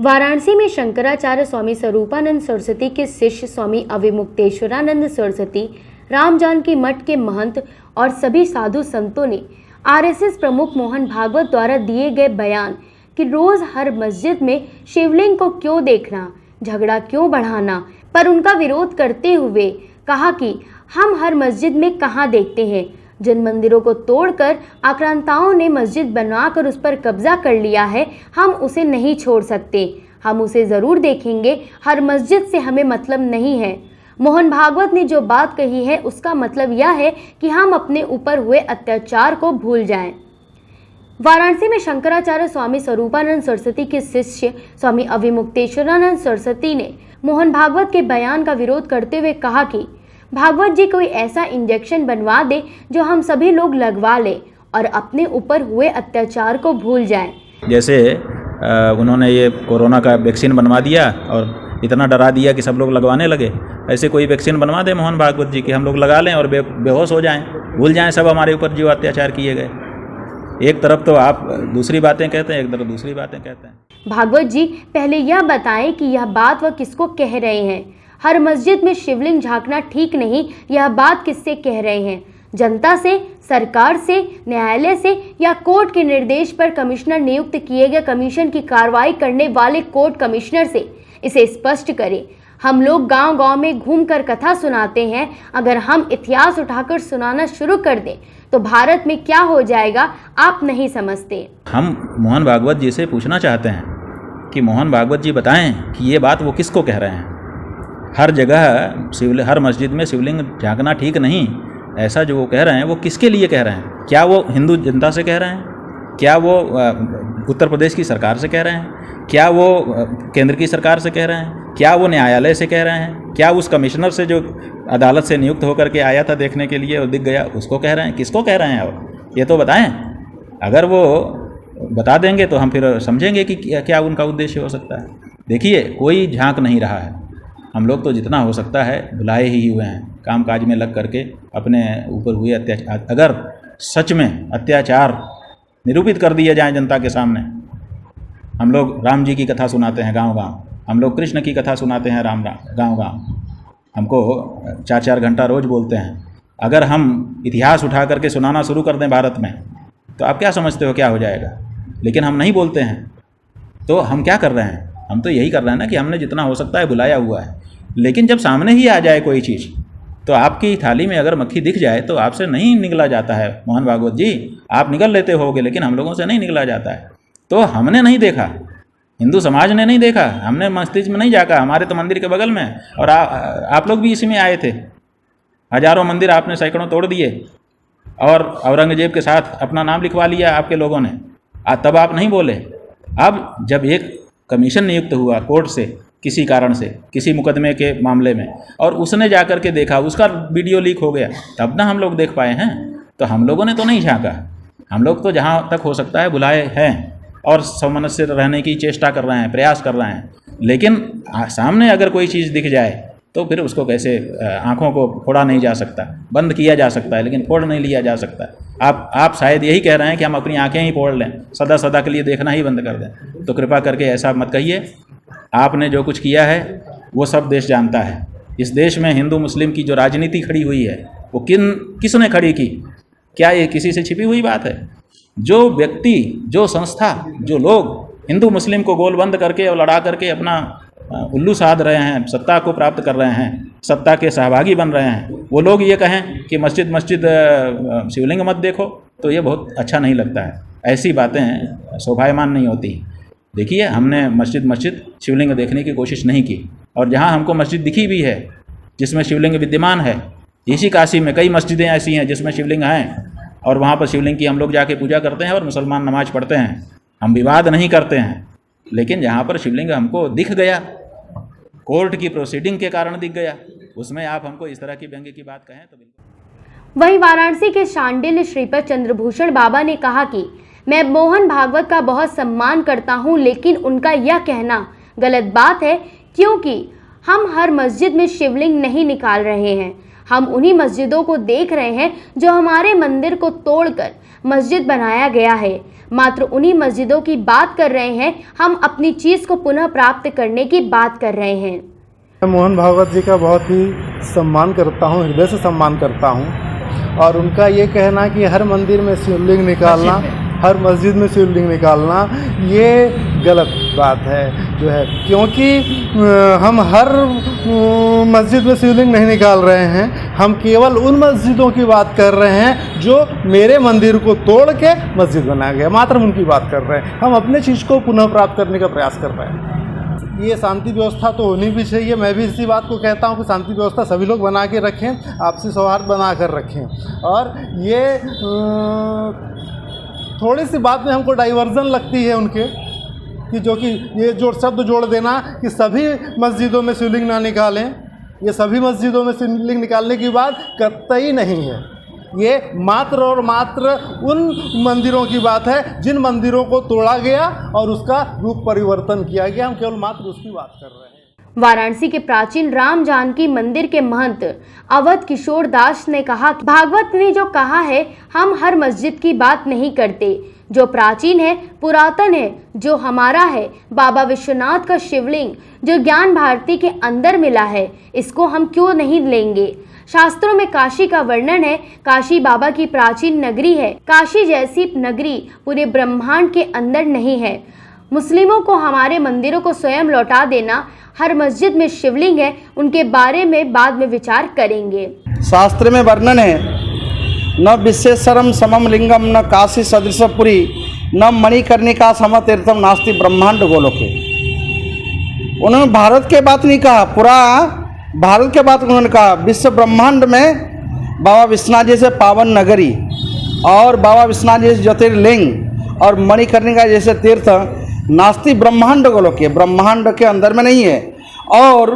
वाराणसी में शंकराचार्य स्वामी स्वरूपानंद सरस्वती के शिष्य स्वामी अविमुक्तेश्वरानंद सरस्वती, राम जानकी मठ के महंत और सभी साधु संतों ने आरएसएस प्रमुख मोहन भागवत द्वारा दिए गए बयान कि रोज हर मस्जिद में शिवलिंग को क्यों देखना, झगड़ा क्यों बढ़ाना पर उनका विरोध करते हुए कहा कि हम हर मस्जिद में कहाँ देखते हैं। जिन मंदिरों को तोड़कर आक्रांताओं ने मस्जिद बनाकर उस पर कब्जा कर लिया है, हम उसे नहीं छोड़ सकते, हम उसे ज़रूर देखेंगे। हर मस्जिद से हमें मतलब नहीं है। मोहन भागवत ने जो बात कही है उसका मतलब यह है कि हम अपने ऊपर हुए अत्याचार को भूल जाएं। वाराणसी में शंकराचार्य स्वामी स्वरूपानंद सरस्वती के शिष्य स्वामी अविमुक्तेश्वरानंद सरस्वती ने मोहन भागवत के बयान का विरोध करते हुए कहा कि भागवत जी कोई ऐसा इंजेक्शन बनवा दे जो हम सभी लोग लगवा लें और अपने ऊपर हुए अत्याचार को भूल जाएं। जैसे उन्होंने ये कोरोना का वैक्सीन बनवा दिया और इतना डरा दिया कि सब लोग लगवाने लगे, ऐसे कोई वैक्सीन बनवा दे मोहन भागवत जी कि हम लोग लगा लें और बेहोश हो जाएं, भूल जाएं सब हमारे ऊपर जो अत्याचार किए गए। एक तरफ तो आप दूसरी बातें कहते हैं, एक तरफ दूसरी बातें कहते हैं। भागवत जी पहले यह बताएं कि यह बात वह किसको कह रहे हैं। हर मस्जिद में शिवलिंग झांकना ठीक नहीं, यह बात किससे कह रहे हैं? जनता से, सरकार से, न्यायालय से या कोर्ट के निर्देश पर कमिश्नर नियुक्त किए गए कमीशन की कार्रवाई करने वाले कोर्ट कमिश्नर से? इसे स्पष्ट करें। हम लोग गांव-गांव में घूमकर कथा सुनाते हैं, अगर हम इतिहास उठाकर सुनाना शुरू कर दें तो भारत में क्या हो जाएगा आप नहीं समझते। हम मोहन भागवत जी से पूछना चाहते हैं कि मोहन भागवत जी बताएं कि ये बात वो किसको कह रहे हैं। हर जगह हर मस्जिद में शिवलिंग झांकना ठीक नहीं, ऐसा जो वो कह रहे हैं वो किसके लिए कह रहे हैं? क्या वो हिंदू जनता से कह रहे हैं? क्या वो उत्तर प्रदेश की सरकार से कह रहे हैं? क्या वो केंद्र की सरकार से कह रहे हैं? क्या वो न्यायालय से कह रहे हैं? क्या उस कमिश्नर से जो अदालत से नियुक्त होकर के आया था देखने के लिए और दिख गया, उसको कह रहे हैं? किसको कह रहे हैं अब ये तो बताएं। अगर वो बता देंगे तो हम फिर समझेंगे कि क्या उनका उद्देश्य हो सकता है। देखिए, कोई झांक नहीं रहा है। हम लोग तो जितना हो सकता है भुलाए ही हुए हैं, काम काज में लग करके अपने ऊपर हुए अत्याचार। अगर सच में अत्याचार निरूपित कर दिए जाएं जनता के सामने, हम लोग राम जी की कथा सुनाते हैं गांव-गांव, हम लोग कृष्ण की कथा सुनाते हैं गांव-गांव, हमको 4-4 घंटा रोज बोलते हैं। अगर हम इतिहास उठा करके सुनाना शुरू कर दें भारत में तो आप क्या समझते हो क्या हो जाएगा? लेकिन हम नहीं बोलते हैं तो हम क्या कर रहे हैं? हम तो यही कर रहे हैं ना कि हमने जितना हो सकता है बुलाया हुआ है। लेकिन जब सामने ही आ जाए कोई चीज़ तो आपकी थाली में अगर मक्खी दिख जाए तो आपसे नहीं निकला जाता है। मोहन भागवत जी, आप निकल लेते होगे लेकिन हम लोगों से नहीं निकला जाता है। तो हमने नहीं देखा, हिंदू समाज ने नहीं देखा, हमने मस्जिद में नहीं जाका, हमारे तो मंदिर के बगल में, और आप लोग भी इसी में आए थे। हजारों मंदिर आपने सैकड़ों तोड़ दिए और औरंगजेब के साथ अपना नाम लिखवा लिया आपके लोगों ने, तब आप नहीं बोले। अब जब एक कमीशन नियुक्त हुआ कोर्ट से किसी कारण से, किसी मुकदमे के मामले में, और उसने जाकर के देखा, उसका वीडियो लीक हो गया, तब ना हम लोग देख पाए हैं। तो हम लोगों ने तो नहीं झांका, हम लोग तो जहाँ तक हो सकता है बुलाए हैं और सामंजस्य रहने की चेष्टा कर रहे हैं, प्रयास कर रहे हैं। लेकिन सामने अगर कोई चीज़ दिख जाए तो फिर उसको कैसे, आँखों को फोड़ा नहीं जा सकता, बंद किया जा सकता है लेकिन फोड़ नहीं लिया जा सकता। आप शायद यही कह रहे हैं कि हम अपनी आँखें ही फोड़ लें, सदा सदा के लिए देखना ही बंद कर दें। तो कृपा करके ऐसा मत कहिए। आपने जो कुछ किया है वो सब देश जानता है। इस देश में हिंदू मुस्लिम की जो राजनीति खड़ी हुई है वो किसने खड़ी की? क्या ये किसी से छिपी हुई बात है? जो व्यक्ति, जो संस्था, जो लोग हिंदू मुस्लिम को गोलबंद करके और लड़ा करके अपना उल्लू साध रहे हैं, सत्ता को प्राप्त कर रहे हैं, सत्ता के सहभागी बन रहे हैं, वो लोग ये कहें कि मस्जिद शिवलिंग मत देखो, तो ये बहुत अच्छा नहीं लगता है। ऐसी बातें शोभायमान नहीं होती। देखिए, हमने मस्जिद शिवलिंग देखने की कोशिश नहीं की, और जहाँ हमको मस्जिद दिखी भी है जिसमें शिवलिंग विद्यमान है, इसी काशी में कई मस्जिदें ऐसी हैं जिसमें शिवलिंग हैं, और वहाँ पर शिवलिंग की हम लोग जाके पूजा करते हैं और मुसलमान नमाज पढ़ते हैं। हम विवाद नहीं करते हैं, लेकिन जहाँ पर शिवलिंग हमको दिख गया, कोर्ट की प्रोसीडिंग के कारण दिख गया, उसमें आप हमको इस तरह की व्यंग्य की बात कहें तो बिल्कुल। वहीं वाराणसी के शांडिल्य श्रीपद चंद्रभूषण बाबा ने कहा कि मैं मोहन भागवत का बहुत सम्मान करता हूं, लेकिन उनका यह कहना गलत बात है, क्योंकि हम हर मस्जिद में शिवलिंग नहीं निकाल रहे हैं। हम उन्हीं मस्जिदों को देख रहे हैं जो हमारे मंदिर को तोड़कर मस्जिद बनाया गया है। मात्र उन्हीं मस्जिदों की बात कर रहे हैं। हम अपनी चीज़ को पुनः प्राप्त करने की बात कर रहे हैं। मैं मोहन भागवत जी का बहुत ही सम्मान करता हूँ, हृदय से सम्मान करता हूँ। और उनका ये कहना कि हर मंदिर में शिवलिंग निकालना, हर मस्जिद में शिवलिंग निकालना, ये गलत बात है जो है, क्योंकि हम हर मस्जिद में शिवलिंग नहीं निकाल रहे हैं। हम केवल उन मस्जिदों की बात कर रहे हैं जो मेरे मंदिर को तोड़ के मस्जिद बनाया गया, मात्र हम उनकी बात कर रहे हैं। हम अपने चीज़ को पुनः प्राप्त करने का प्रयास कर रहे हैं। ये शांति व्यवस्था तो होनी भी चाहिए। मैं भी इसी बात को कहता हूँ कि शांति व्यवस्था सभी लोग बना के रखें, आपसी सौहार्द बना कर रखें। और ये थोड़ी सी बात में हमको डाइवर्जन लगती है उनके, कि जो कि ये जो शब्द जोड़ देना कि सभी मस्जिदों में शिवलिंग ना निकालें, ये सभी मस्जिदों में शिवलिंग निकालने की बात कतई नहीं है। ये मात्र और मात्र उन मंदिरों की बात है जिन मंदिरों को तोड़ा गया और उसका रूप परिवर्तन किया गया। हम केवल मात्र उसकी बात कर रहे हैं। वाराणसी के प्राचीन राम जानकी मंदिर के महंत अवध किशोर दास ने कहा, भागवत ने जो कहा है, हम हर मस्जिद की बात नहीं करते। जो प्राचीन है, पुरातन है, जो हमारा है, बाबा विश्वनाथ का शिवलिंग जो ज्ञान भारती के अंदर मिला है, इसको हम क्यों नहीं लेंगे। शास्त्रों में काशी का वर्णन है। काशी बाबा की प्राचीन नगरी है। काशी जैसी नगरी पूरे ब्रह्मांड के अंदर नहीं है। मुस्लिमों को हमारे मंदिरों को स्वयं लौटा देना, हर मस्जिद में शिवलिंग है, उनके बारे में बाद में विचार करेंगे। शास्त्र में वर्णन है, न विश्वेश्वरम समम लिंगम न काशी सदृशपुरी न मणिकर्णिका समतीर्थम नास्ति ब्रह्मांड गोलोके। उन्होंने भारत के बात नहीं कहा, पूरा भारत के बात उन्होंने कहा। विश्व ब्रह्मांड में बाबा विश्वनाथ जैसे पावन नगरी और बाबा विश्वनाथ जैसे ज्योतिर्लिंग और मणिकर्णिका जैसे तीर्थ नास्ति ब्रह्मांड गोलोके, ब्रह्मांड के अंदर में नहीं है। और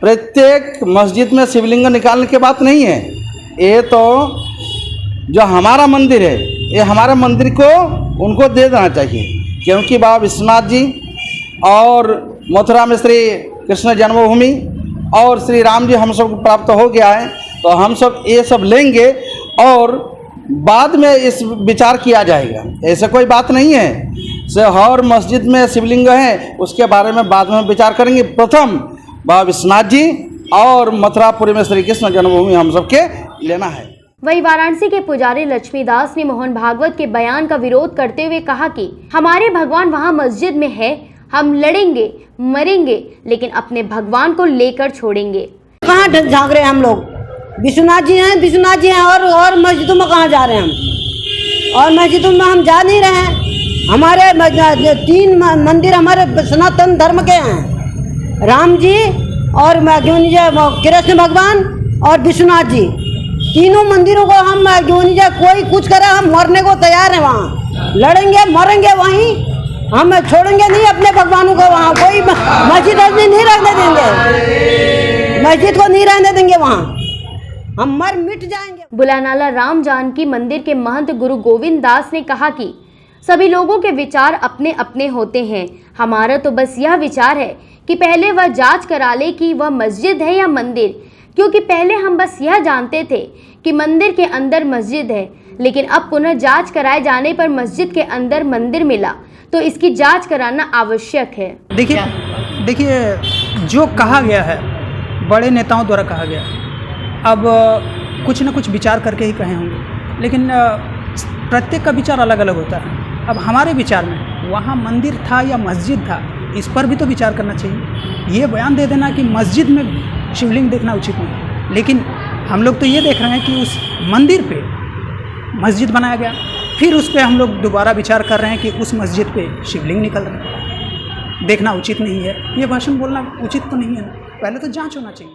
प्रत्येक मस्जिद में शिवलिंग निकालने की बात नहीं है। ये तो जो हमारा मंदिर है, ये हमारे मंदिर को उनको दे देना चाहिए, क्योंकि बाबा विश्वनाथ जी और मथुरा में श्री कृष्ण जन्मभूमि और श्री राम जी हम सब को प्राप्त हो गया है। तो हम सब ये सब लेंगे और बाद में इस विचार किया जाएगा। ऐसा कोई बात नहीं है। से हर मस्जिद में शिवलिंग है, उसके बारे में बाद में विचार करेंगे। प्रथम बाबा विश्वनाथ जी और मथुरापुरी में श्री कृष्ण जन्मभूमि हम सबके लेना है। वही वाराणसी के पुजारी लक्ष्मीदास ने मोहन भागवत के बयान का विरोध करते हुए कहा कि हमारे भगवान वहां मस्जिद में है, हम लड़ेंगे, मरेंगे, लेकिन अपने भगवान को लेकर छोड़ेंगे। कहाँ झाँक रहे हैं हम लोग? विश्वनाथ जी हैं और मस्जिदों में कहाँ जा रहे हैं हम? और मस्जिदों में हम जा नहीं रहे हैं। हमारे 3 मंदिर हमारे सनातन धर्म के हैं, राम जी और कृष्ण भगवान और विश्वनाथ जी। तीनों मंदिरों को हम कोई कुछ करे, हम मरने को तैयार हैं। वहाँ लड़ेंगे, मरेंगे, वहीं हम छोड़ेंगे नहीं अपने भगवानों को। वहाँ कोई मस्जिद नहीं रहने देंगे, मस्जिद को नहीं रहने देंगे, वहाँ हम मर मिट जाएंगे। बुलानाला राम जानकी मंदिर के महंत गुरु गोविंद दास ने कहा कि सभी लोगों के विचार अपने अपने होते हैं। हमारा तो बस यह विचार है कि पहले वह जांच करा ले कि वह मस्जिद है या मंदिर, क्योंकि पहले हम बस यह जानते थे कि मंदिर के अंदर मस्जिद है, लेकिन अब पुनः जांच कराए जाने पर मस्जिद के अंदर मंदिर मिला, तो इसकी जांच कराना आवश्यक है। देखिए जो कहा गया है बड़े नेताओं द्वारा कहा गया, अब कुछ न कुछ विचार करके ही कहे होंगे, लेकिन प्रत्येक का विचार अलग अलग होता है। अब हमारे विचार में वहाँ मंदिर था या मस्जिद था, इस पर भी तो विचार करना चाहिए। ये बयान दे देना कि मस्जिद में शिवलिंग देखना उचित नहीं, लेकिन हम लोग तो ये देख रहे हैं कि उस मंदिर पे मस्जिद बनाया गया, फिर उस पर हम लोग दोबारा विचार कर रहे हैं कि उस मस्जिद पे शिवलिंग निकल रहा है। देखना उचित नहीं है, ये भाषण बोलना उचित तो नहीं है ना। पहले तो जांच होना चाहिए।